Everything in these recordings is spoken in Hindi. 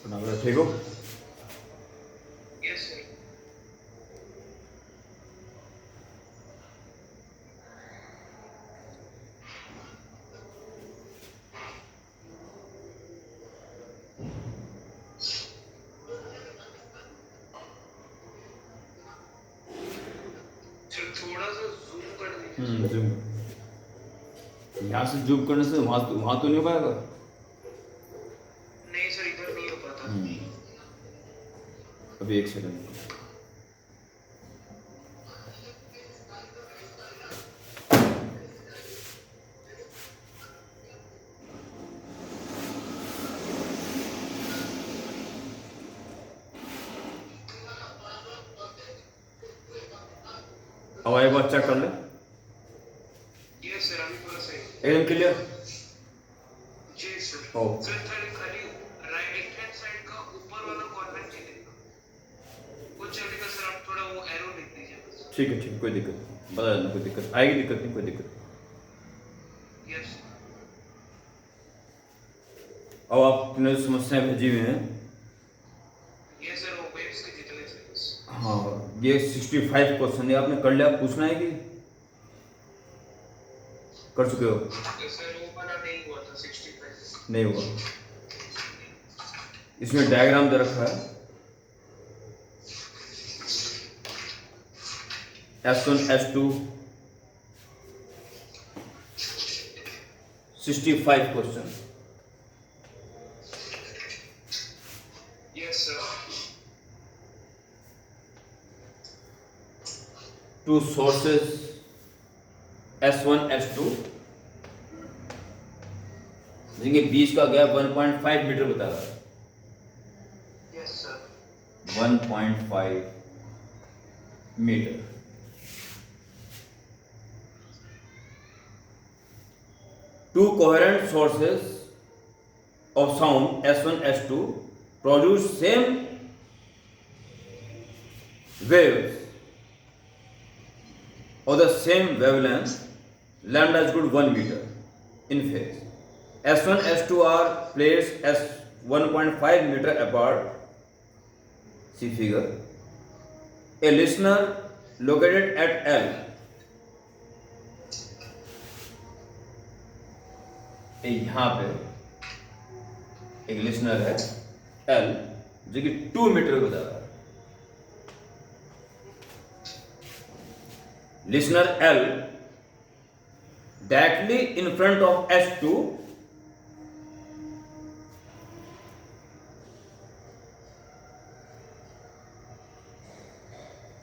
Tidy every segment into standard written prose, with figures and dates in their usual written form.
ठीक हो? Yes sir. सर थोड़ा सा जूम कर दीजिए। जूम। यहाँ से जूम करने से वहाँ तो नहीं हो पाएगा। नहीं सर, इधर नहीं हो पाता। अभी एक सेकंड। अब एक बार चेक कर ले, यस सर, अभी पूरा सही। एकदम क्लियर। जी सर। ओ सर खाली राइट हैंड साइड का ऊपर वाला कॉर्नर नहीं देखना, वो चलेगा सर। आप थोड़ा वो एरो लिख दीजिए बस। ठीक है, ठीक, कोई दिक्कत नहीं, बता देना, कोई दिक्कत आएगी, दिक्कत नहीं, कोई दिक्कत नहीं। यस। अब आपने जो समस्याएं भेजी हुई हैं, यस सर, वो वेव्स के जितने से बस। हाँ, ये 65 क्वेश्चन ये आपने कर लिया, पूछना है कि कर चुके हो? सर वो वाला नहीं हुआ था 65। नहीं हुआ। इसमें डायग्राम दे रखा है, S1 S2 65 question. Yes sir. To sources S1 S2, जिनके बीच का गैप 1.5 मीटर बता रहा है। Yes sir. 1.5 metre. Two coherent sources of sound S1 S2 produce same waves of the same wavelength, lambda is equal to 1 meter in phase. S1 S2 are placed as 1.5 meter apart. See figure. A listener located at L, यहाँ पे एक लिसनर है L, जो कि 2 मीटर बता रहा है। Listener L directly in front of S2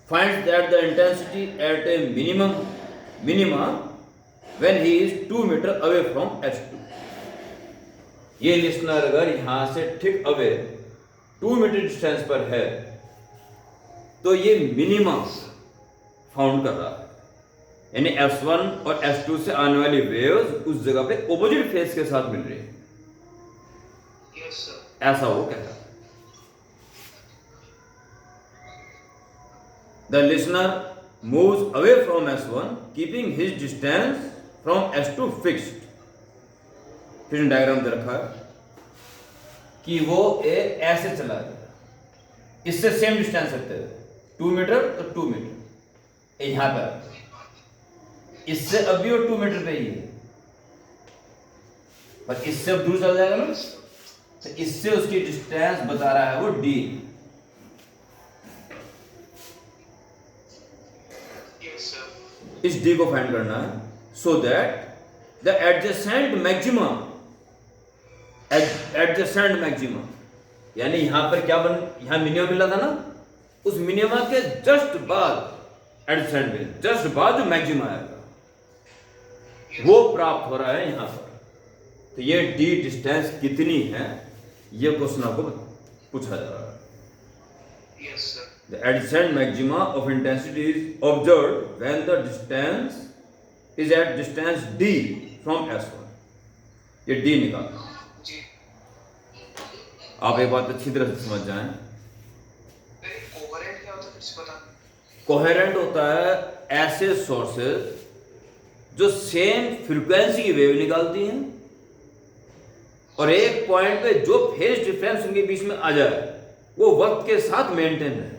finds that the intensity at a minima when he is 2 meter away from S2. ये लिसनर अगर यहां से ठीक अवे 2 मीटर डिस्टेंस पर है तो ये मिनिमा फाउंड कर रहा है, यानी S1 और S2 से आने वाली वेव्स उस जगह पे ऑपोजिट फेज के साथ मिल रही है। Yes sir. ऐसा वो कहता है। The listener moves away from S1 keeping his distance from S2 fixed. फिर डायग्राम दे रखा है कि वो ऐसे चला गया, इससे सेम डिस्टेंस रखते हुए 2 मीटर तो 2 मीटर यहां पर, इससे अभी वो 2 मीटर पे ही है, पर इससे अब दूर चला जाएगा ना, तो इससे उसकी डिस्टेंस बता रहा है वो D। इस D को फाइंड करना है, so that the adjacent maxima, यानी यहां पर क्या यहां मिनिमम मिला था ना, उस मिनिमा के जस्ट बाद एडजेसेंट में जस्ट बाद जो मैक्सिमा आएगा वो प्राप्त हो रहा है यहां पर। तो ये D डिस्टेंस कितनी है, ये क्वेश्चन आपको पूछा जा रहा है। Yes sir. The adjacent maxima of intensity is observed when the distance is at distance D from S1. ये D निकालना। जी। आप एक बात अच्छी तरह से समझ जाएं। कोहेरेंट क्या होता है कुछ पता? कोहेरेंट होता है ऐसे सोर्सेज जो सेम फ्रीक्वेंसी की वेव निकालती हैं और एक पॉइंट पे जो फेज डिफरेंस उनके बीच में आ जाए वो वक्त के साथ मेंटेन रहे।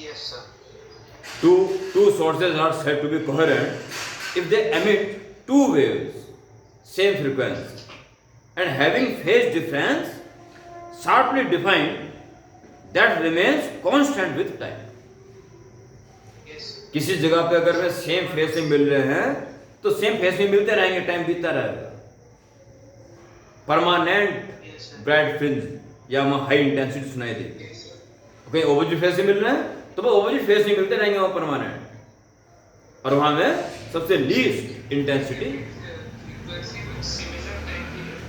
Yes, sir. Two sources are said to be coherent if they emit two waves, same frequency, and having phase difference sharply defined that remains constant with time. Yes. किसी जगह पे अगर वे सेम फेज में मिल रहे हैं तो सेम फेज में मिलते रहेंगे, टाइम बीतता रहेगा। Permanent Yes, sir. Bright fringe या हाई इंटेंसिटी सुनाई देगी। Yes, sir. कहीं ऑपोजिट फेज से मिल रहे हैं तो वो ऑपोजिट फेज में मिलते रहेंगे, वो परमानेंट, और वहां में सबसे least intensity. Frequency with similar time period.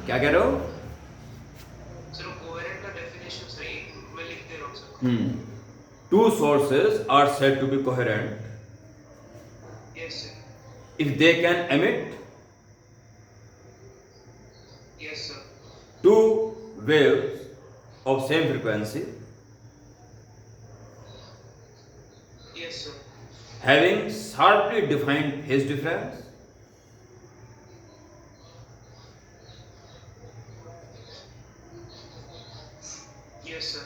क्या कह रहे हो? Sir, coherent का definition sir, एक मैं लिख दे रहा हूँ sir. Two sources are said to be coherent Yes, sir. if they can emit Yes, sir. two waves of same frequency Yes, sir. having sharply defined phase difference Yes, sir.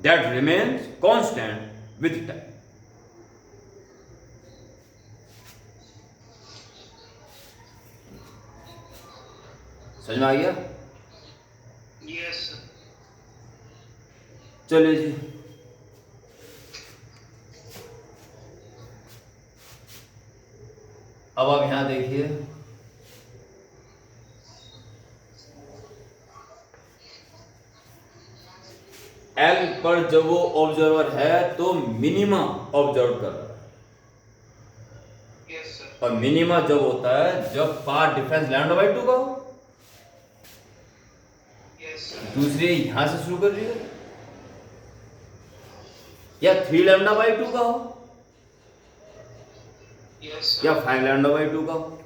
that remains constant with time. समझ में आ गया? Yes, sir. चलिए जी, अब आप यहां देखिए, एल पर जब वो ऑब्जर्वर है तो मिनिमा ऑब्जर्व कर रहा है, Yes, sir. और मिनिमा जब होता है जब पाथ डिफरेंस लैम्डा बाई 2 का हो। Yes, sir. दूसरी यहां से शुरू कर रही है, या 3 लैम्डा बाई 2 का हो Yes, sir. या 5 लैम्डा बाई 2 का हो।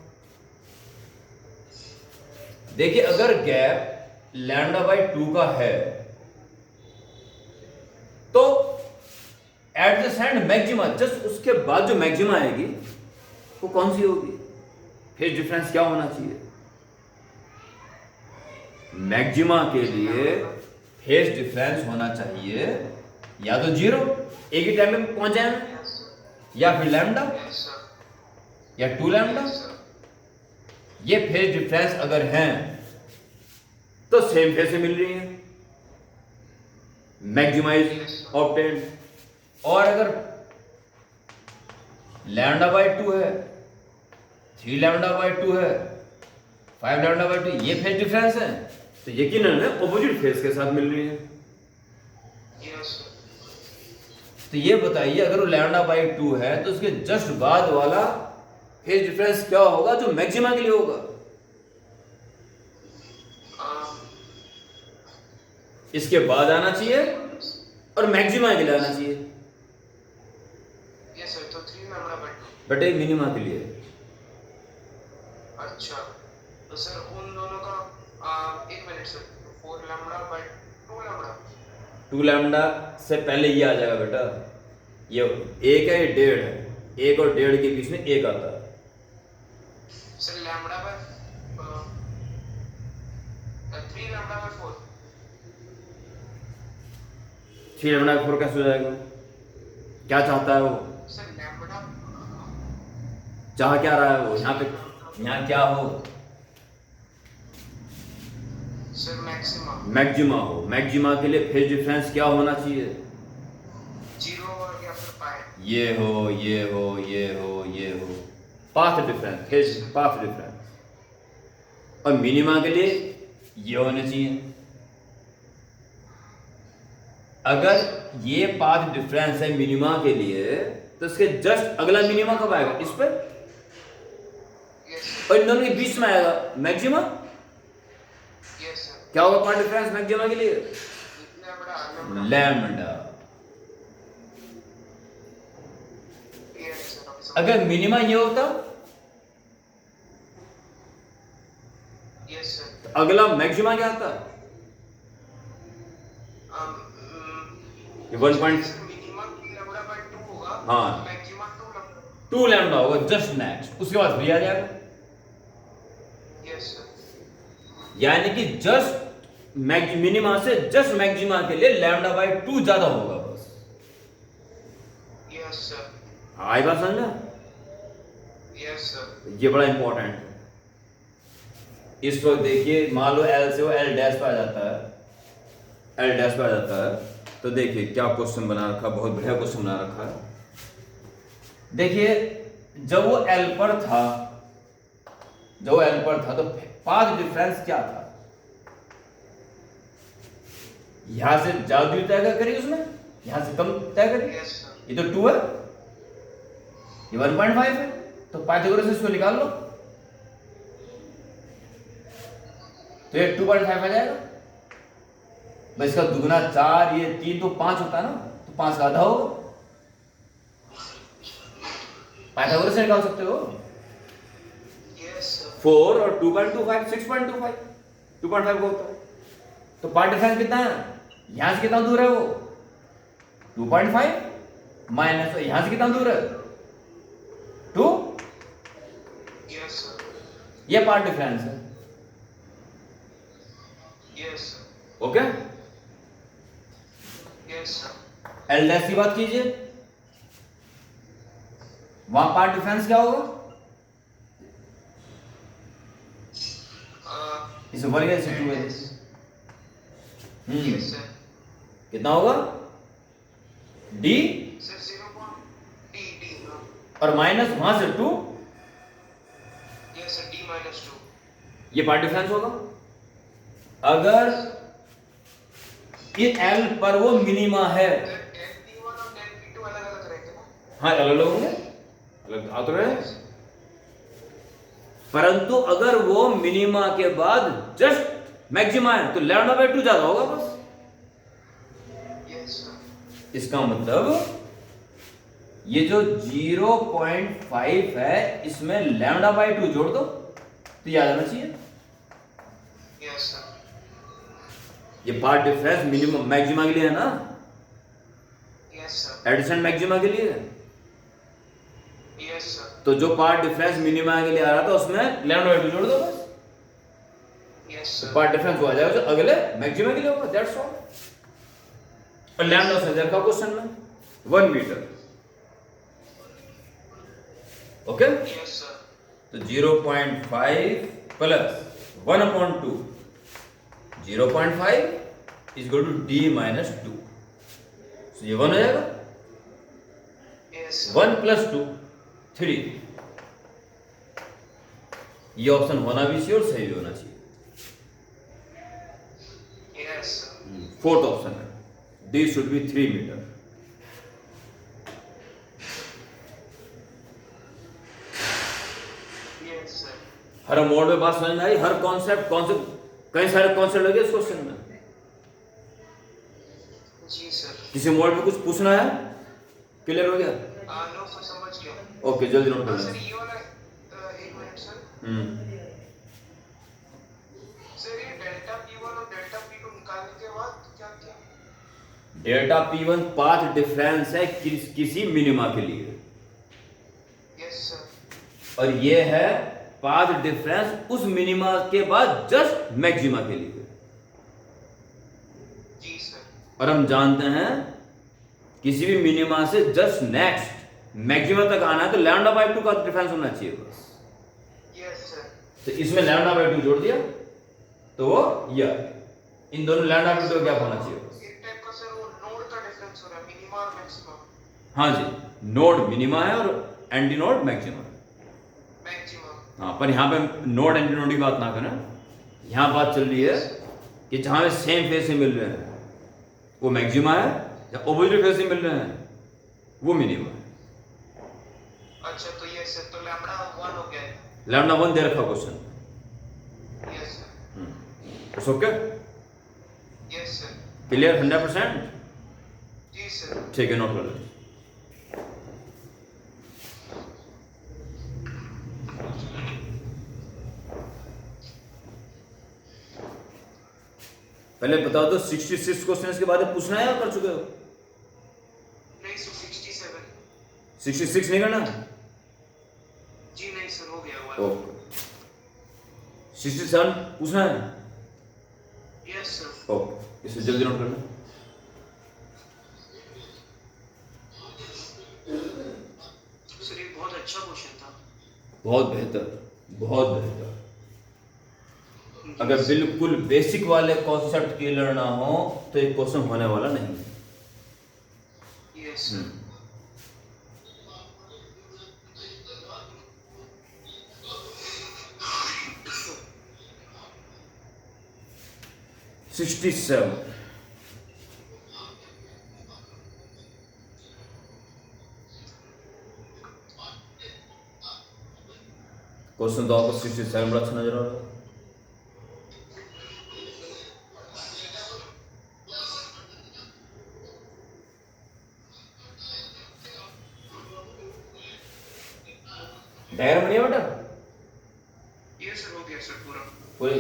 देखिए, अगर गैप लैम्डा बाई 2 का है तो at the end maxima, just उसके बाद जो मैक्सिमा आएगी वो कौन सी होगी? फेज डिफरेंस क्या होना चाहिए? मैक्सिमा के लिए फेज डिफरेंस होना चाहिए या तो 0, एक ही टाइम में पहुंच जाए, Yes, sir. या फिर लैम्डा Yes, sir. या 2 लैम्डा। Yes, sir. ये फेज डिफरेंस अगर हैं तो सेम फेज से मिल रही है, मैक्सिमा इज ऑब्टेन्ड। और अगर लैम्डा बाई 2 है, 3 लैम्डा बाई 2 है, 5 लैम्डा बाई 2, ये फेज डिफरेंस है तो यकीनन ऑपोजिट फेज के साथ मिल रही है। Yes, sir. तो ये बताइए, अगर वो लैम्डा बाई 2 है तो उसके जस्ट बाद वाला फेज डिफरेंस क्या होगा जो मैक्सिमा के लिए होगा? इसके बाद आना चाहिए और मैक्सिमा के लिए आना चाहिए, Yes, sir. तो 3 लैम्डा बाई 2. बट एक मिनिमा के लिए। अच्छा, तो सर उन दोनों का एक minute sir, 4 lambda by 2 lambda. 2 lambda से पहले ये आ जाएगा बेटा, ये एक है, ये 1.5 है, 1 और 1.5 के बीच में 1 आता है। Sir lambda by 3 lambda by 4। 3 lambda 4 कैसे हो जाएगा? क्या चाहता है वो? सर लैम्डा चाह क्या रहा है वो? यहाँ पे यहाँ क्या हो? सर मैक्सिमा मैक्सिमा हो। मैक्सिमा के लिए फेज डिफरेंस क्या होना चाहिए? 0 और या फिर पाई। ये हो, ये हो, ये हो, ये हो, path difference, phase path difference. और मिनिमा के लिए ये होने चाहिए। अगर ये पाथ डिफरेंस है मिनिमा के लिए तो इसके जस्ट अगला मिनिमा कब आएगा? इस पर, यस और इन दोनों के बीच में आएगा मैक्सिमा। Yes sir. क्या होगा पाथ डिफरेंस मैक्सिमा के लिए? Lambda lambda. Yes sir. अगर मिनिमा ये होता यस सर। तो अगला मैक्सिमा क्या आता? ये 1 पॉइंट मिनिमा लैम्डा बाय 2 होगा। हाँ। Maxima 2 lambda. 2 लैम्डा होगा जस्ट नेक्स्ट, उसके बाद 3 आ जाएगा। यानी कि जस्ट मिनिमा से जस्ट मैक्सिमा के लिए लैम्डा बाई 2 ज्यादा होगा बस। Yes sir. आई बात समझा? Yes sir. ये बड़ा इंपॉर्टेंट है। इस वक्त देखिए मान लो एल से वो एल डैश पे आ जाता है, एल डैश पे आ जाता है, तो देखिए क्या क्वेश्चन बना रखा, बहुत बढ़िया क्वेश्चन बना रखा है। देखिए जब वो एल पर था, जब वो एल पर था तो पाथ डिफरेंस क्या था? यहां से ज्यादा दूरी तय करी उसने, यहां से कम तय करी। Yes sir. ये तो 2 है, ये 1.5 है, तो पाइथागोरस से इसको निकाल लो, तो ये 2.5 आ जाएगा। बस इसका दुगना 4, ये 3, तो 5 होता है ना, तो 5 का आधा होगा। पाइथागोरस से निकाल सकते हो। Yes sir. 4 और 2.25 6.25 2.5 का होता है। तो पार्ट डिफरेंस कितना है? यहां से कितना दूर है वो? 2.5 माइनस यहां से कितना दूर है? 2। Yes sir. ये पार्ट डिफरेंस है। Yes sir. Okay, yes sir. L dash की बात कीजिए, वहां पार्ट डिफरेंस क्या होगा? इसे 1 है, इसे 2 है। Yes sir. कितना होगा? डी सर 0.डी और माइनस वहां से 2, यस सर, डी माइनस 2। ये पार्ट डिफरेंस होगा। अगर इस एल पर वो मिनिमा है, डेल P1 और डेल P2 अलग अलग रहेंगे ना? हाँ अलग अलग होंगे, अलग आ तो रहे, परंतु अगर वो मिनिमा के बाद जस्ट मैक्सिमा है तो लैम्डा बाई 2 ज्यादा होगा बस। Yes sir. इसका मतलब ये जो 0.5 है इसमें लैम्डा बाई 2 जोड़ दो तो ये आ जाना चाहिए। Yes sir. ये पार्ट डिफरेंस मिनिमम मैक्सिमा के लिए है ना, यस सर। एडिशन मैक्सिमा के लिए है। Yes sir. तो जो पार्ट डिफरेंस मिनिमा के लिए आ रहा था उसमें लैम्डा बाई 2 जोड़ दो बस। यस तो सर। पार्ट डिफरेंस वो आ जाएगा जो अगले मैक्सिमा के लिए होगा, दैट्स ऑल। और लैम्डा से देखा क्वेश्चन में 1 मीटर। Okay, yes sir. तो 0.5 plus 1/2 0.5 is equal to D minus 2। तो ये 1 हो जाएगा। Yes sir. 1 प्लस 2 3। ये ऑप्शन होना भी चाहिए और सही भी होना चाहिए। Yes sir. फोर्थ ऑप्शन है D should be 3 metre. Yes sir. हर मोड में बात समझ में आई, हर कॉन्सेप्ट कई सारे कॉन्सेप्ट लगे इस क्वेश्चन में। जी सर। किसी मोड में कुछ पूछना है? क्लियर हो गया? नो सर, समझ गया। ओके, जल्दी नोट कर सर लें। ये वाला एक मिनट सर। सर ये डेल्टा P1 और डेल्टा P2 निकालने के बाद क्या किया? डेल्टा P1 पाथ डिफरेंस है किसी मिनिमा के लिए, यस सर। और ये है पाथ डिफरेंस उस मिनिमा के बाद जस्ट मैक्सिमा के लिए। जी सर। और हम जानते हैं किसी भी मिनिमा से जस्ट नेक्स्ट मैक्सिमा तक आना है तो लैम्डा बाई 2 का डिफरेंस होना चाहिए बस। Yes sir. तो इसमें लैम्डा बाई 2 जोड़ दिया तो वो ये इन दोनों लैम्डा बाई 2 क्या होना चाहिए बस। एक टाइप का सर वो नोड का डिफरेंस हो रहा है, मिनिमा और मैक्सिमा। हाँ जी, नोड मिनिमा है और एंटी नोड मैक्सिमा। मैक्सिमा। हाँ, पर यहाँ पे नोड एंटी नोड की बात ना करें। यहाँ बात चल रही है कि जहाँ पे सेम फेस से मिल रहे हैं वो मैक्सिमा है, या ऑपोजिट फेस से मिल रहे हैं वो मिनिमा है। अच्छा, तो ये सर तो लैम्डा 1 हो गया है। लैम्डा 1 दे रखा question. Yes sir. It's okay, yes sir. Clear 100%? जी सर। ठीक है, नोट कर लें। पहले बता दो 66 क्वेश्चन के बाद पूछना है या कर चुके हो? नहीं सर, 67। 66 नहीं करना? जी नहीं सर, हो गया हुआ। ओके, 67 पूछना है। Yes sir. ओके, इसे जल्दी नोट करना। सर ये बहुत अच्छा क्वेश्चन था। बहुत बेहतर, बहुत बेहतर। अगर Yes, बिल्कुल बेसिक वाले कॉन्सेप्ट क्लियर ना हो तो ये क्वेश्चन होने वाला नहीं है। yes, sir. 67 क्वेश्चन तो आपको 67 बड़ा अच्छा नजर आ रहा है। डायग्राम बनिया बेटा Yes, sir, हो गया सर पूरा। पूरी।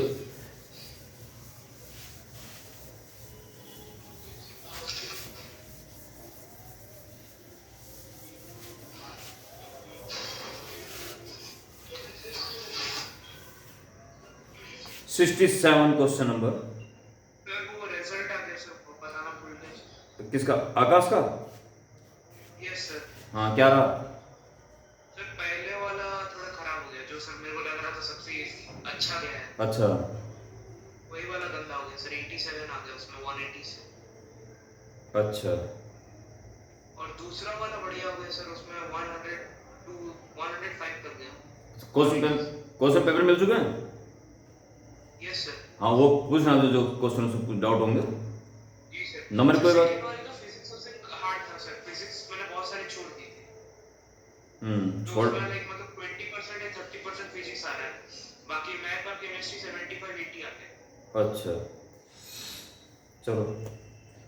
Sixty seven question number. Sir वो रिजल्ट आ गया सर, वो बताना भूल गए। किसका? आकाश का? Yes sir. हाँ, क्या रहा? सर पहले वाला थोड़ा खराब हो गया, जो सर मेरे को लग रहा था सबसे अच्छा गया है, अच्छा वही वाला गंदा हो गया सर। 87 आ गया उसमें 180 से। अच्छा। और दूसरा वाला बढ़िया हो गया सर, उसमें 100 टू 105 तक गया। क्वेश्चन पेपर मिल चुके हैं? Yes sir. हाँ, वो पूछना जो क्वेश्चन से कुछ डाउट होंगे। जी सर। नंबर कोई बात। सेकंड वाले का फिजिक्स सबसे हार्ड था सर। फिजिक्स मैंने बहुत सारे छोड़ दिए थे, तो छोड़। उसमें लाइक मतलब 20% या 30% फिजिक्स आ रहा है, बाकी मैथ और केमिस्ट्री 75-80 आते हैं। अच्छा, चलो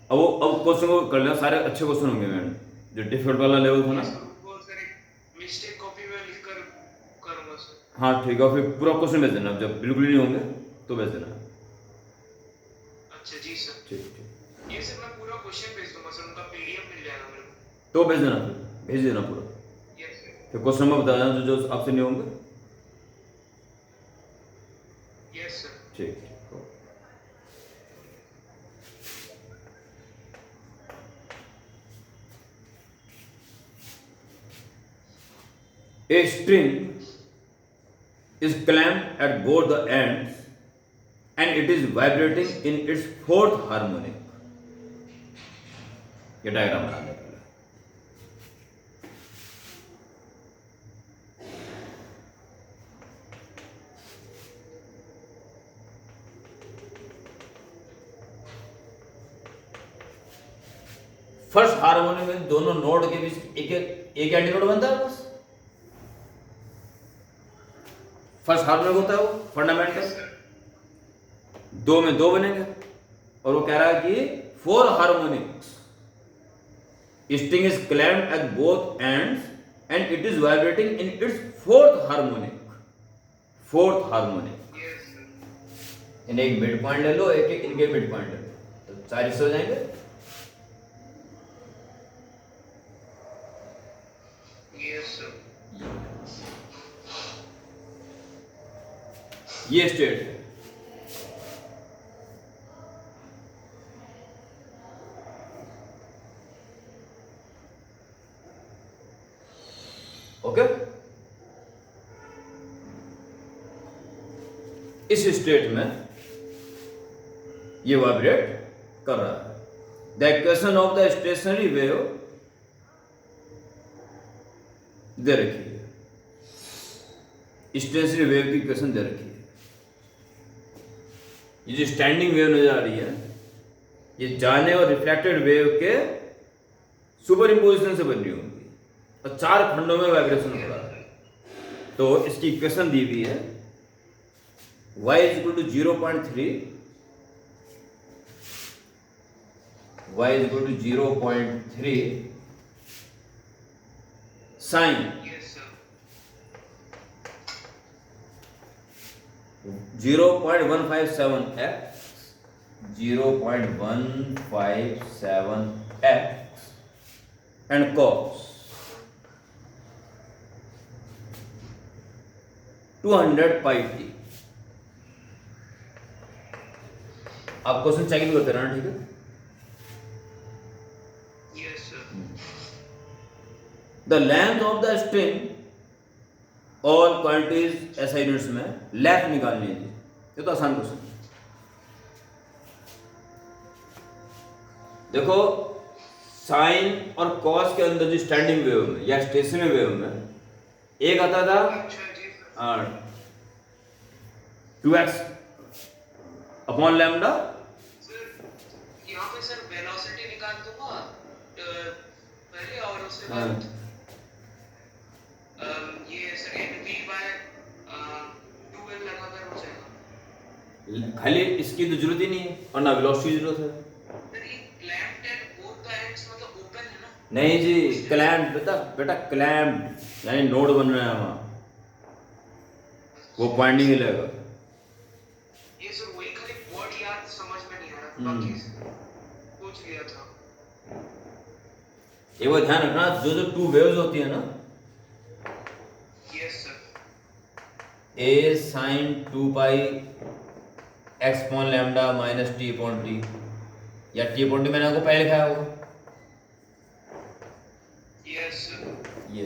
अब क्वेश्चन को कर लेना। सारे अच्छे क्वेश्चन होंगे मैम, जो डिफिकल्ट वाला लेवल था ना। यस सर, वो सर एक मिस्टेक कॉपी में लिख कर करूंगा सर। हाँ ठीक है, फिर पूरा क्वेश्चन भेज देना। जब बिल्कुल ही नहीं होंगे तो भेज देना। अच्छा जी सर। ठीक ठीक, ये सर मैं पूरा क्वेश्चन भेज दूंगा सर, उनका पीडीएफ मिल जाएगा मेरे को। तो भेज देना, फिर भेज देना पूरा। Yes sir. फिर क्वेश्चन नंबर बता देना जो जो आपसे नहीं होंगे। Yes sir. ठीक ठीक, A string is clamped at both the ends and it is vibrating in its fourth harmonic. ये डायग्राम बनाने पहले। फर्स्ट हार्मोनी में दोनों नोड के बीच एक एंटीनोड बनता है बस। फर्स्ट हार्मोनिक होता है वो फंडामेंटल। दो में दो बनेंगे, और वो कह रहा है कि 4 harmonics string is clamped at both ends and it is vibrating in its fourth harmonic. Fourth harmonic. Yes sir. इन्हें एक मिड पॉइंट ले लो, एक एक इनके मिड पॉइंट ले लो, तो 4 हो जाएंगे। Yes sir. ये स्टेट है। ओके, इस स्टेट में ये वाइब्रेट कर रहा है। The equation of the stationary wave दे रखी है। स्टेशनरी वेव की इक्वेशन दे रखी है। ये जो स्टैंडिंग वेव नजर आ रही है, ये जाने और रिफ्लेक्टेड वेव के सुपर इम्पोजिशन से बन रही होंगी, और 4 खंडों में वाइब्रेशन हो रहा है। तो इसकी इक्वेशन दी हुई है, y is equal to 0.3, y is equal to 0.3 sin yes sir. 0.157x 0.157x and cos 200 pi t। आप क्वेश्चन चेक भी करते रहना, ठीक है? Yes sir. The length of the string all quantities ऐसा यूनिट्स में लेंथ निकालनी है जी। ये तो आसान क्वेश्चन। देखो साइन और कॉस के अंदर जो स्टैंडिंग वेव में या स्टेशनरी वेव में एक आता था अच्छा जी sir. 2x upon lambda. Sir यहाँ पे सर वेलोसिटी निकाल दूंगा पहले, और उसके बाद ये सर nv by 2l लगाकर हो जाएगा। खाली इसकी तो जरूरत ही नहीं है और ना वेलोसिटी की जरूरत है। सर ये clamped at both the ends मतलब ओपन है ना? नहीं जी, क्लैम्प बेटा क्लैम्प यानी नोड बन रहे हैं वहाँ, वो पॉइंट नहीं मिलेगा। ये सर वही खाली वर्ड याद समझ में नहीं आ रहा, बाकी पूछ लिया था। एक बार ध्यान रखना, जो जो टू वेव्स होती है ना, yes sir. A sine 2 pi X upon lambda minus T upon T, या टी अपॉन टी मैंने आपको पहले लिखाया होगा यस सर। ये।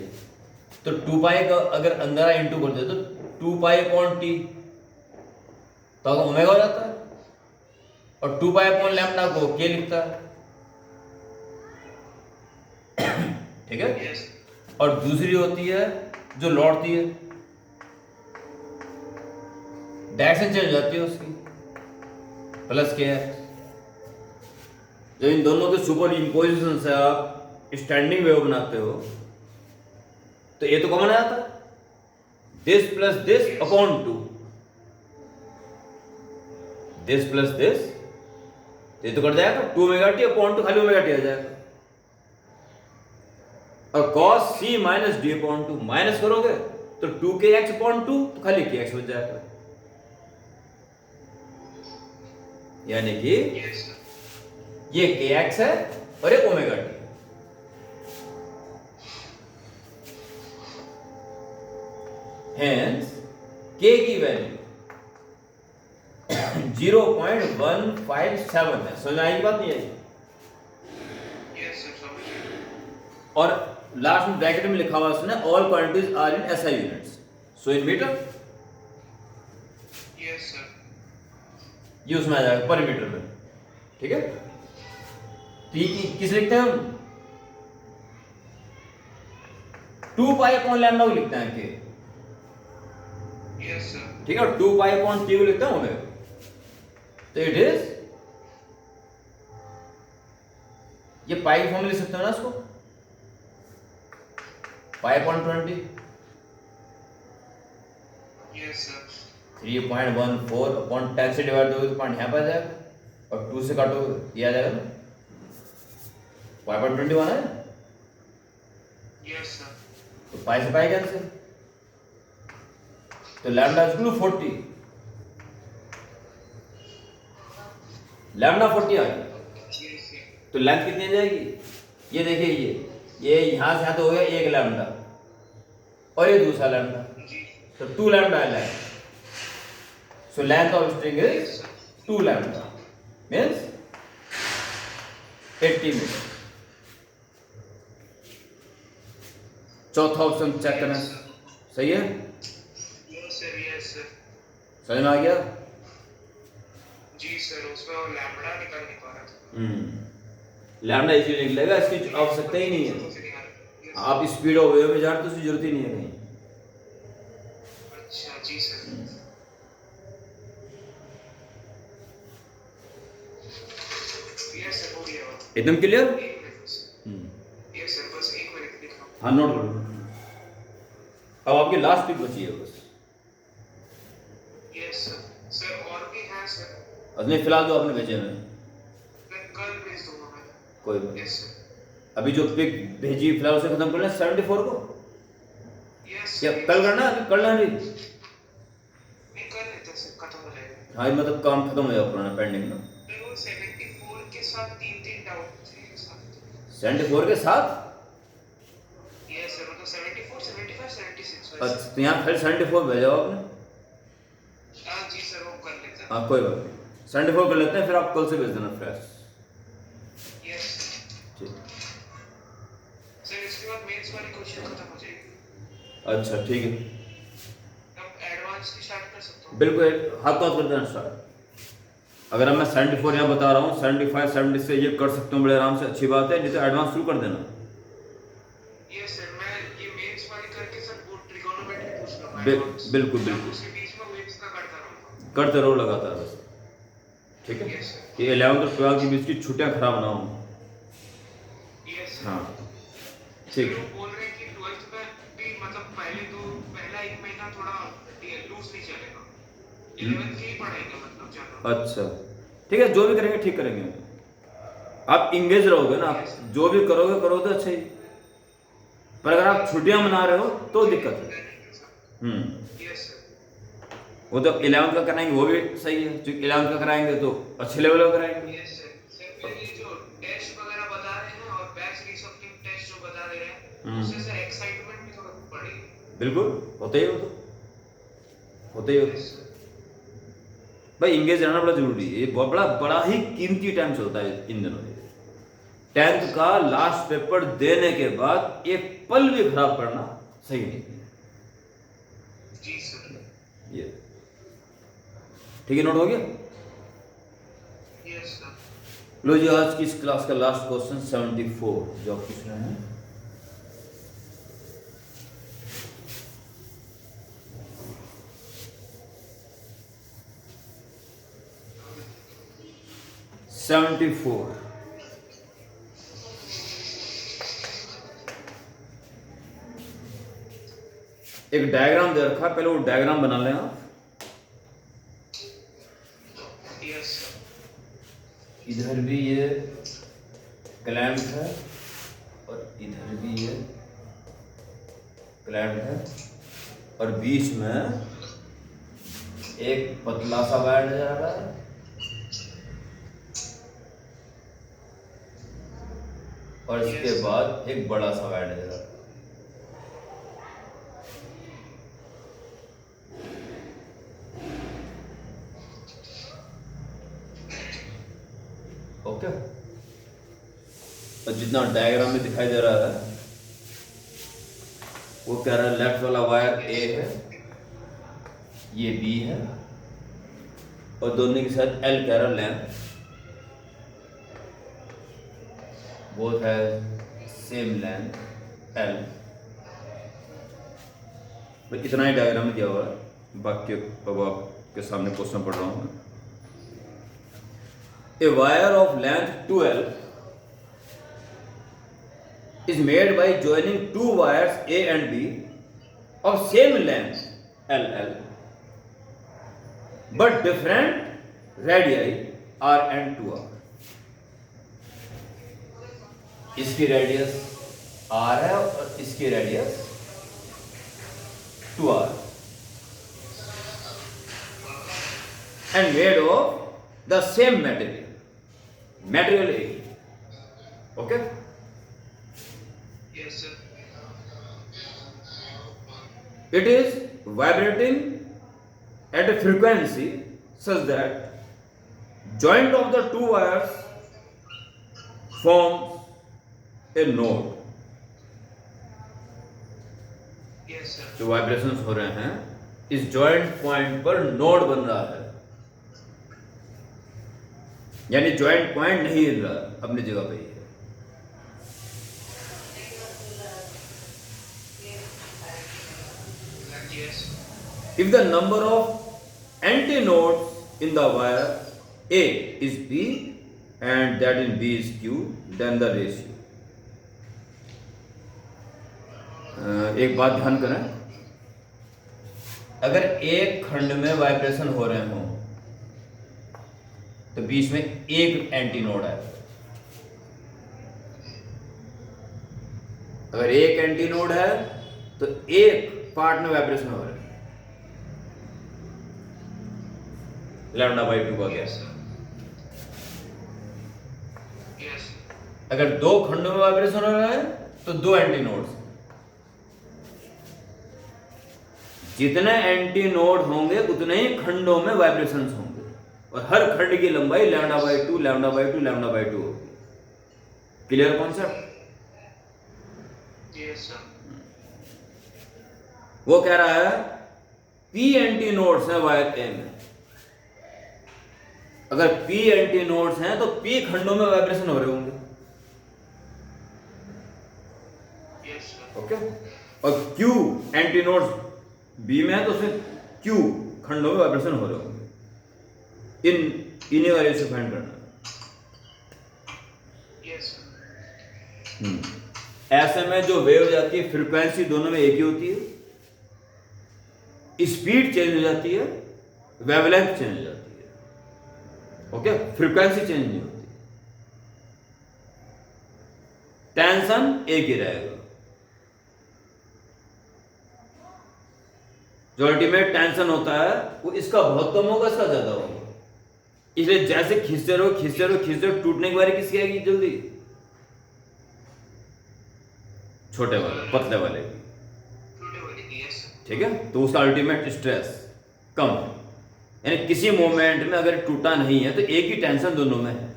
तो 2 पाई का अगर अंदर इंटू कर दे तो 2 पाई अपॉन टी तो ओमेगा हो जाता है, और 2 पाई अपॉन लैम्डा को के लिखता है, ठीक है? यस और दूसरी होती है जो लौटती है, डायरेक्शन चेंज हो जाती है उसकी, प्लस के एक्स। जब इन दोनों के सुपर इम्पोजिशन से आप स्टैंडिंग वेव बनाते हो तो ये तो कॉमन आ जाता है, this plus this upon 2, this plus this, ये तो कट जाएगा 2 ओमेगा टी अपॉन 2, खाली ओमेगा टी आ जाएगा। और cos c minus D upon 2 minus करोगे तो 2kx अपॉन 2 तो खाली kx बच जाएगा, यानी कि यस सर। ये kx है और ये ओमेगा टी। हेंस k की वैल्यू 0.157 है। समझ आई बात नहीं आई? यस सर समझ गया। और लास्ट में ब्रैकेट में लिखा हुआ है उसने all quantities are in SI units, so in metre, yes sir. ये उसमें आ जाएगा पर मीटर में, ठीक है? तो ये किस लिखते हैं हम? 2 पाई अपॉन लैम्डा को लिखते हैं के, यस सर। ठीक है? और 2 पाई अपॉन टी को लिखते हैं ओमेगा। तो इट इज, ये पाई की फॉर्म लिख सकते हो ना इसको, pi upon 20, yes sir. 3.14 upon 10 से डिवाइड दोगे तो पॉइंट यहाँ पर आ जाएगा, और 2 से काटोगे ये आ जाएगा ना, पाई अपॉन 21 है, यस सर। तो पाई से पाई कैंसिल, तो लैम्डा इक्वल टू 40, लैम्डा 40 आ गया। Yes sir. तो लेंथ कितनी आ जाएगी? ये देखिए, ये यहां से यहां तो हो गया 1 लैम्डा और ये दूसरा लैम्डा, जी तो 2 लैम्डा है length. So length of string is 2 lambda means 80 metre. चौथा ऑप्शन चेक करना, सही है? Yes sir. Yes sir. समझ में आ गया? जी सर, उसमें वो लैम्बडा निकाल नहीं पा रहा था। लैम्डा इजीली निकलेगा, इसकी आवश्यकता ही नहीं है। आप स्पीड ऑफ वेव में जा रहे तो उसकी जरूरत ही नहीं है कहीं। अच्छा जी सर। यस सर, हो गया। एकदम क्लियर? एक मिनट बस। यस सर, बस एक मिनट दिखाओ। हाँ, नोट करो। अब आपकी लास्ट पिक बची है बस। Yes sir. सर और भी हैं सर, नहीं, फिलहाल जो आपने भेजे हैं मैं कल भेज दूंगा मैं। कोई बात। Yes sir. अभी जो पिक भेजी फिलहाल उसे खत्म करना है 74 को, यस या सर। कल करना है? अभी करना है? नहीं कर लेते सर, खत्म हो जाएगा। हाँ, ये मतलब काम खत्म हो जाएगा पुराना पेंडिंग में। फिर वो 74 के साथ तीन डाउट थे एक साथ। 74 के साथ? यस सर, मतलब 74, 75, 76 अच्छा, तो यहाँ फिर 74 भेजा आपने? हाँ जी सर, वो कर लेते हैं। हाँ, कोई बात नहीं। 74 कर लेते हैं, फिर आप कल से भेज देना फ्रेश। यस ठीक, सर। इसके बाद मेंस वाली क्वेश्चन खत्म हो जाएगी। अच्छा ठीक है, अब एडवांस की स्टार्ट कर सकता हूँ। बिल्कुल हाथ तो हाथ कर देना स्टार्ट। अगर अब मैं 74 यहाँ बता रहा हूँ, 75 70 से ये कर सकता हूँ बड़े आराम से, अच्छी बात है, नहीं तो एडवांस शुरू कर देना। यस सर, मैं ये मेंस वाली करके सर वो ट्रिगोनोमेट्री पूछ लूंगा बिल्कुल बिल्कुल, उसके बीच में वेव्स का करता रहूंगा। करते रहो लगातार बस, ठीक है। Yes sir. कि 11 और 12 के बीच की छुट्टियां खराब ना हो। Yes sir. हाँ सर ठीक, वो बोल रहे हैं कि 12th में भी मतलब पहला एक महीना थोड़ा लूज नहीं चलेगा, 11th के ही पढ़ाएंगे मतलब ज्यादा। अच्छा ठीक है, जो भी करेंगे ठीक करेंगे, आप इंगेज रहोगे ना, आप जो भी करोगे करोगे तो अच्छा ही, पर अगर आप छुट्टियां मना रहे हो तो दिक्कत है। Yes sir. वो तो 11th का कराएंगे वो भी सही है, क्योंकि 11th का कराएंगे तो अच्छे लेवल का कराएंगे। Yes sir. सर फिर ये जो टेस्ट वगैरह बता रहे हैं और बैच रीसॉफ्टिंग टेस्ट जो बता रहे हैं उससे सर एक्साइटमेंट भी थोड़ा बढ़ेगी। बिल्कुल होते ही हो, तो होते ही हो यस सर। भाई, इंगेज रहना बड़ा जरूरी है, ये बहुत बड़ा ही कीमती टाइम चलता है इन दिनों। 10th का लास्ट पेपर देने के बाद एक पल भी खराब करना सही नहीं है। जी सर। ये ठीक है, नोट हो गया। Yes sir. लो जी, आज की इस क्लास का लास्ट क्वेश्चन 74 जो आप पूछ रहे हैं। एक डायग्राम दे रखा है, पहले वो डायग्राम बना लें आप। Yes sir. इधर भी ये क्लैंप है और इधर भी ये क्लैंप है, और बीच में एक पतला सा वायर नजर आ रहा है, और इसके बाद एक बड़ा सा वायर नजर आ रहा है। ओके, और जितना डायग्राम में दिखाई दे रहा है वो कह रहा है लेफ्ट वाला वायर ए है, ये बी है, और दोनों के साथ एल कह रहा है लेंथ, बोथ है सेम लेंथ एल। इतना ही डायग्राम में दिया हुआ है, बाकी अब आपके सामने क्वेश्चन पढ़ रहा हूं मैं। A wire of length 12 is made by joining two wires A and B of same length LL but different radii R and 2R. इसकी रेडियस R है और इसकी radius 2R and made of the same material A. Okay? Yes sir. It is vibrating at a frequency such that joint of the two wires forms a node. Yes sir. जो वाइब्रेशंस हो रहे हैं इस जॉइंट पॉइंट पर नोड बन रहा है, यानी जॉइंट पॉइंट नहीं हिल रहा, अपनी जगह पे ही है। Yes. If the number of antinodes in the wire A is P and that in B is Q, then the ratio. एक बात ध्यान करें, अगर एक खंड में वाइब्रेशन हो रहे हों तो बीच में एक एंटीनोड है। अगर एक एंटीनोड है तो एक पार्ट में वाइब्रेशन हो रहा है, λ/2 का गैस। यस। अगर दो खंडों में वाइब्रेशन हो रहा है तो दो एंटीनोड्स। जितने एंटीनोड होंगे उतने ही खंडों में वाइब्रेशंस होंगे। और हर खंड की लंबाई lambda by two lambda by two lambda by two होगी। Clear concept? Yes sir. वो कह रहा है पी एंटी नोड्स है वायर ए में। अगर पी एंटी नोड्स हैं तो पी खंडों में वाइब्रेशन हो रहे होंगे। Yes sir. ओके, और क्यू एंटी नोड्स बी में है तो उसमें क्यू खंडों में वाइब्रेशन हो रहे होंगे। इन्हीं वाले से फाइंड करना। Yes sir. ऐसे में जो वेव जाती है फ्रीक्वेंसी दोनों में एक ही होती है, स्पीड चेंज हो जाती है, वेवलेंथ चेंज हो जाती है। ओके, फ्रीक्वेंसी चेंज नहीं होती, टेंशन एक ही रहेगा। जो अल्टीमेट टेंशन होता है वो इसका बहुत कम होगा, इसका ज्यादा होगा। इसलिए जैसे खींचते रहो खींचते रहो खींचते रहो, टूटने की बारी किसकी आएगी जल्दी? छोटे वाले, पतले वाले की। छोटे वाले की। Yes sir. ठीक है, तो उसका अल्टीमेट स्ट्रेस कम है। यानी किसी मोमेंट में अगर टूटा नहीं है तो एक ही टेंशन दोनों में है।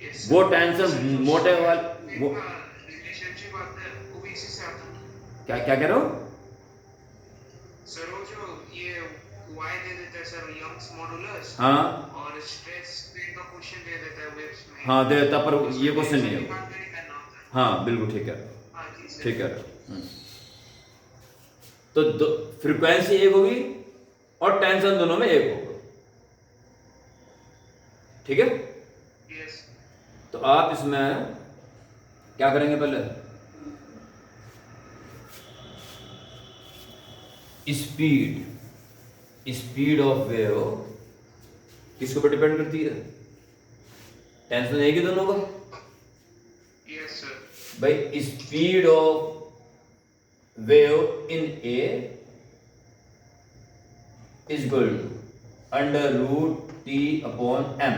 यस वो सर। टेंशन मोटे वाले वो रिलेशनशिप आता है वो भी इसी से आता है। क्या क्या कह रहे हो? सर वो जो ये y दे देता है सर, यंग्स मॉडुलस। हाँ और स्ट्रेस स्पीड का क्वेश्चन दे देता है वेव्स में। हाँ दे देता, पर ये क्वेश्चन नहीं है। है। हाँ बिल्कुल ठीक है, हाँ जी सर। ठीक है। तो फ्रीक्वेंसी एक होगी और टेंशन दोनों में एक होगा। ठीक है, यस। तो आप इसमें क्या करेंगे? पहले स्पीड ऑफ वेव किसके ऊपर डिपेंड करती है? टेंशन एक ही दोनों का। Yes sir. भाई speed of wave in A is equal to under root T upon M,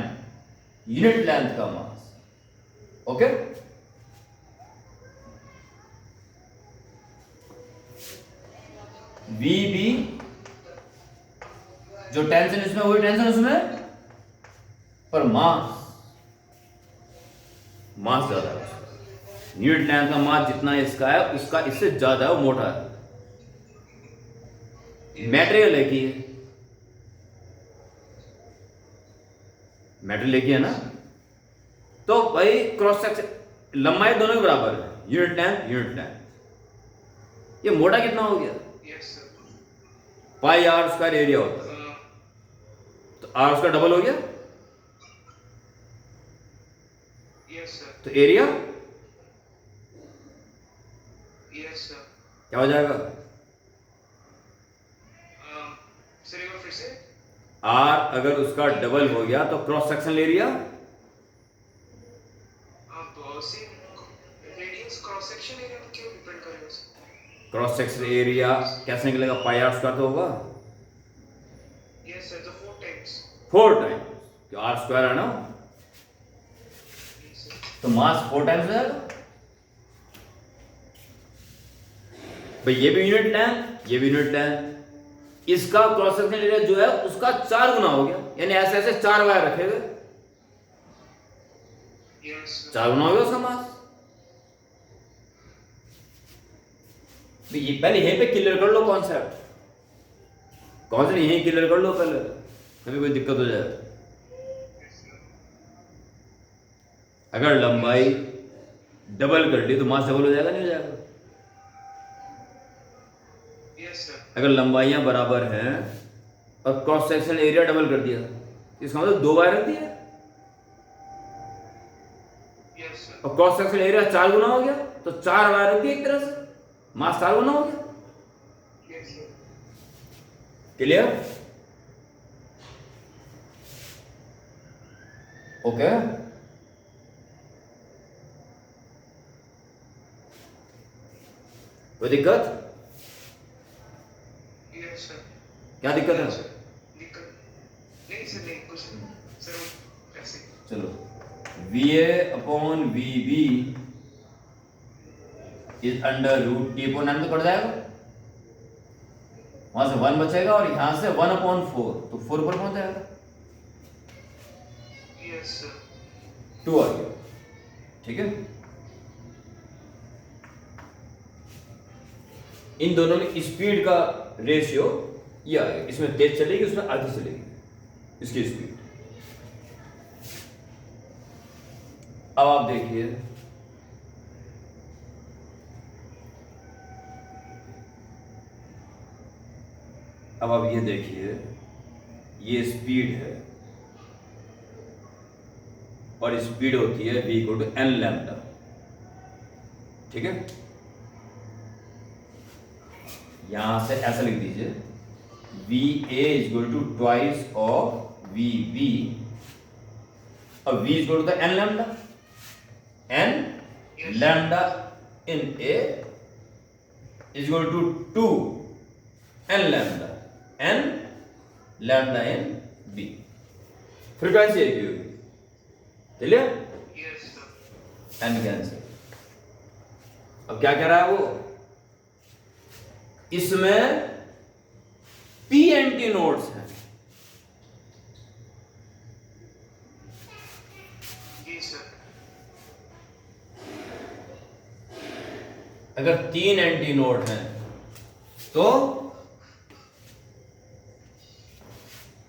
unit length का मास। ओके, वी बी जो टेंशन इसमें वही टेंशन उसमें, पर मास ज्यादा है। यूनिट लेंथ का मास जितना इसका है उसका इससे ज्यादा है, वो मोटा है। मटेरियल एक ही है, मटेरियल एक ही है ना, तो भाई क्रॉस सेक्शन लंबाई दोनों के बराबर है, यूनिट लेंथ। ये मोटा कितना हो गया? Yes sir. Pi r square area होता है, तो आर उसका डबल हो गया। Yes sir. तो एरिया यस सर। क्या हो जाएगा? सर एक बार फिर से। आर अगर उसका डबल हो गया तो cross sectional area radius cross section area पे क्यों डिपेंड करेगा सर? क्रॉस सेक्शनल एरिया कैसे निकलेगा? पाई आर स्क्वायर तो होगा। यस सर, तो 4 टाइम्स। 4 टाइम्स, तो आर स्क्वायर है ना, यस सर। तो मास 4 टाइम्स हो जाएगा। भाई ये भी यूनिट लेंथ, ये भी यूनिट लेंथ, इसका क्रॉस सेक्शनल एरिया जो है उसका 4 गुना हो गया। यानी ऐसे ऐसे 4 वायर रखे गए, यस सर। 4 गुना हो गया उसका मास। तो ये पहले यहीं पे क्लियर कर लो कॉन्सेप्ट, यहीं क्लियर कर लो पहले, कभी कोई दिक्कत हो जाए। अगर लंबाई डबल कर ली तो मास डबल हो जाएगा, नहीं हो जाएगा? Yes sir. अगर लंबाइयां बराबर हैं और क्रॉस सेक्शनल एरिया डबल कर दिया, इसका मतलब 2 वायर रख दिया, यस सर। और क्रॉस सेक्शनल एरिया 4 गुना हो गया, तो 4 वायर रख दिया एक तरह से, मास 4 गुना हो गया। Yes sir. क्लियर? ओके, कोई दिक्कत? Yes sir. क्या दिक्कत है? दिक्कत नहीं सर, नहीं कुछ नहीं सर, ऐसे। चलो, VA upon VB is under root T upon m तो पड़ जाएगा। वहां से 1 बचेगा और यहां से 1/4, तो 4 ऊपर पहुंच जाएगा, यस सर 2 आ गया। ठीक है, इन दोनों में स्पीड का रेशियो ये आएगा, इसमें तेज चलेगी, उसमें आधी चलेगी इसकी स्पीड। अब आप देखिए, अब आप ये देखिए, ये स्पीड है और स्पीड होती है v = n लैम्डा। ठीक है, यहां से ऐसा लिख दीजिए, va = ट्वाइस ऑफ vb। अब v = n lambda, n lambda in a = 2 n lambda, n lambda in b। Frequency एक ही होगी, clear? Yes sir n cancel. अब क्या कह रहा है वो, इसमें p एंटी नोड्स हैं। जी सर अगर 3 एंटी नोड हैं तो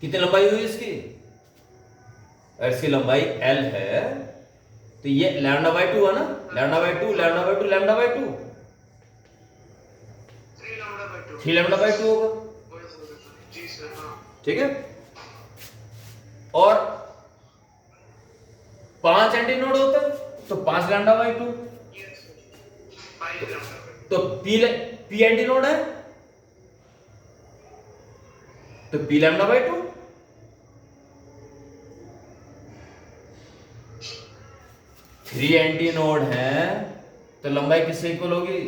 कितनी लंबाई हुई इसकी? अगर इसकी लंबाई l है तो ये λ/2 है ना, λ/2 λ/2 λ/2, 3 लैम्डा बाय 2 3 λ/2 होगा। जी सर हाँ ठीक है, और 5 एंटी नोड होते हैं तो 5 λ/2, यस सर 5 लैम्डा तो p एंटी नोड है तो p λ/2। 3 एंटी नोड है तो लंबाई किससे इक्वल होगी?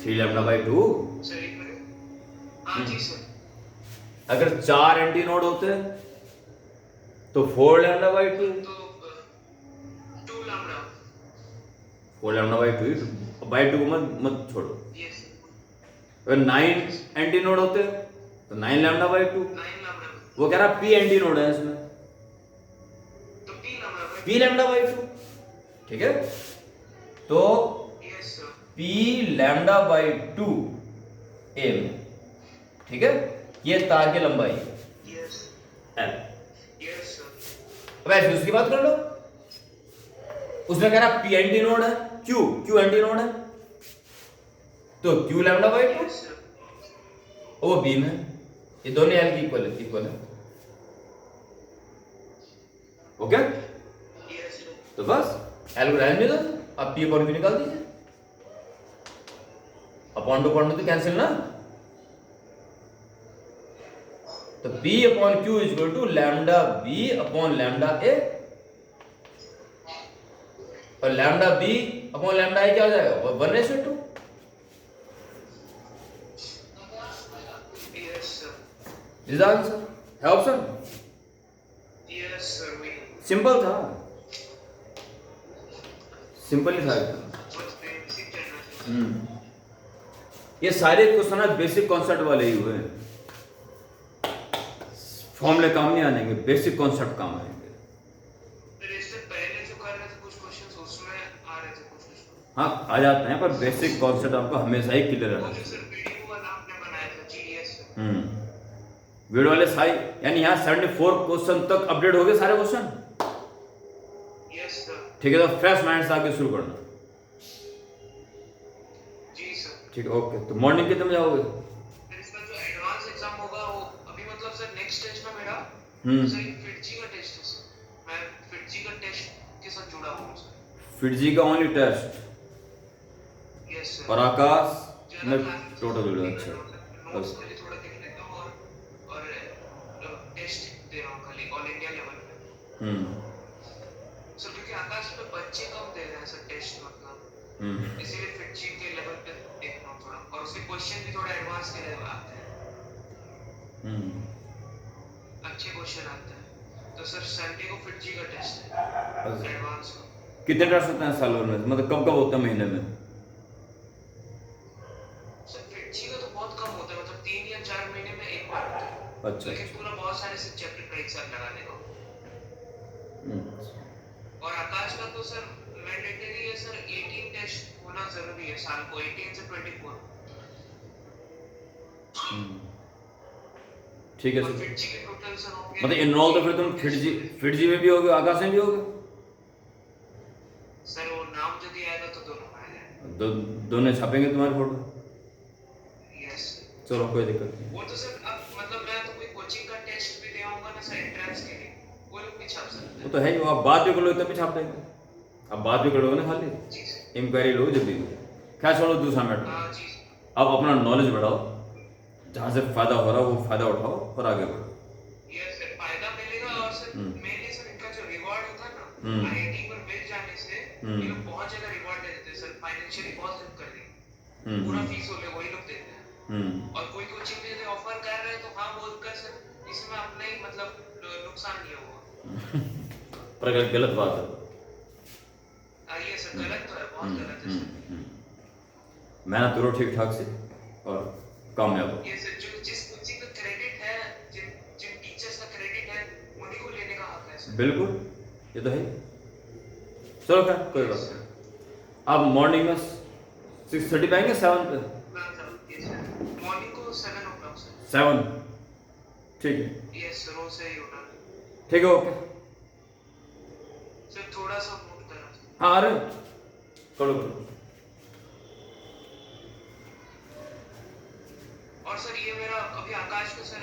3 λ/2। सर एक मिनट हाँ जी सर अगर 4 एंटी नोड होते तो 4 λ/2, तो 2 लैम्डा 4 λ/2 को मत छोड़ो। यस अगर 9 एंटी नोड होते तो 9 λ/2। 9 लैम्डा वो कह रहा p एंटी नोड है इसमें, तो 3 लैम्डा p λ/2। ठीक है, तो यस सर p λ/2 a में। ठीक है, ये तार की लंबाई है यस l। यस सर अब ऐसे उसकी बात कर लो, उसमें कह रहा p एंटी नोड है, q एंटी नोड है तो q λ/2, यस सर वो b में, ये दोनों l की इक्वल है। ओके, यस सर तो बस l को रहने दो, आप p अपॉन q निकाल दीजिए, अपॉन टू कैंसिल ना, तो p upon q = lambda b upon lambda a, और lambda b upon lambda a क्या हो जाएगा? 1/2। यस सर इज आंसर है ऑप्शन। यस सर वही सिंपल था, सिंपल ही था। बस बेसिक जानना था ये सारे क्वेश्चन बेसिक कॉन्सेप्ट वाले ही हुए हैं, फॉर्मूले काम नहीं आएंगे, बेसिक कॉन्सेप्ट काम आएंगे। फिर इससे पहले जो कर रहे थे कुछ क्वेश्चंस उसमें आ रहे थे कुछ हाँ आ जाते हैं, पर बेसिक कॉन्सेप्ट आपको हमेशा ही क्लियर वो रहना जो चाहिए। सर वीडियो वाला आपने बनाया था जी यस सर वीडियो वाले साई, यानी यहाँ 74 क्वेश्चन तक अपडेट हो गए सारे क्वेश्चन। यस सर ठीक है, तो फ्रेश माइंड से आगे शुरू करना। जी सर ठीक है, ओके, तो मॉर्निंग कितने बजे आओगे? फिर इसका जो एडवांस एग्जाम होगा वो अभी मतलब सर नेक्स्ट स्टेज में मेरा सर एक फिटजी का टेस्ट है सर, मैं फिटजी का टेस्ट के साथ जुड़ा हुआ हूँ सर। फिटजी का ओनली टेस्ट, यस सर और आकाश ज़्यादा में क्लासेस टोटल वीडियो। नोट्स अच्छा, खाली थोड़ा देख लेता हूँ और टेस्ट दे रहा हूँ खाली ऑल इंडिया लेवल पे सर, क्योंकि आकाश पे बच्चे कम दे रहे हैं सर टेस्ट मतलब, इसीलिए फिटजी के लेवल पे देख रहा हूँ थोड़ा, और उसके क्वेश्चन भी थोड़ा एडवांस के लेवल आते हैं, अच्छे क्वेश्चन आते हैं। तो सर संडे को फिटजी का टेस्ट है एडवांस का। कितने टेस्ट होते हैं साल भर में, मतलब कब कब होता है महीने में? अच्छा लेकिन पूरा बहुत सारे चैप्टर का एक साथ लगाने को। और आकाश का तो सर मैंडेटरी है सर, 18 टेस्ट होना जरूरी है साल को, 18 से 24। ठीक है और सर। फिटजी के टोटल सर होंगे मतलब इनरोल तो फिर तुम फिटजी में भी होगे, आकाश में भी होगे? सर वो नाम यदि आएगा तो दोनों में आ जाएगा। दोनों छापेंगे तुम्हारी फोटो? यस चलो कोई दिक्कत नहीं। वो तो सर अब मतलब मैं तो कोई कोचिंग का टेस्ट भी दे आऊंगा ना सर एंट्रेंस के लिए, वो लोग भी छाप सकते वो हैं। तो है ही, आप बात भी कर लो तभी छाप देंगे। अब बात भी कर लोगे ना खाली, जी सर। इंक्वायरी लोगे जब भी। क्या छोड़ो दूसरा मैटर, हाँ जी। अब अपना नॉलेज बढ़ाओ, जहाँ से फायदा हो रहा है वो फायदा उठाओ और आगे बढ़ो। यस सर फायदा मिलेगा। और सर मेनली सर इनका जो रिवॉर्ड होता है ना आईआईटी पर मिल जाने से ये लोग बहुत ज्यादा रिवॉर्ड दे देते हैं सर, फाइनेंशियली बहुत हेल्प कर देंगे। पूरा फीस हो गया वही लोग देते हैं। और कोई कोचिंग के लिए ऑफर कर रहे हैं तो हाँ बोलकर सर इसमें अपना ही मतलब नुकसान नहीं होगा। पर अगर गलत बात है ये सर गलत तो है, बहुत गलत है सर। मेहनत करो ठीक ठाक से और कामयाब हो। ये सर जो जिस कोचिंग का क्रेडिट है, जिन जिन टीचर्स का क्रेडिट है उन्हीं को लेने का हक है सर। बिल्कुल, ये तो है। चलो खैर कोई बात नहीं। आप मॉर्निंग में 6:30 पे आएंगे, 7 पे? मॉर्निंग को 7 o'clock सर। 7, ठीक है। यस सर वो सही होना। ठीक है, ओके। सर थोड़ा सा मूड करा। हाँ अरे करो करो। और सर ये मेरा अभी आकाश को सर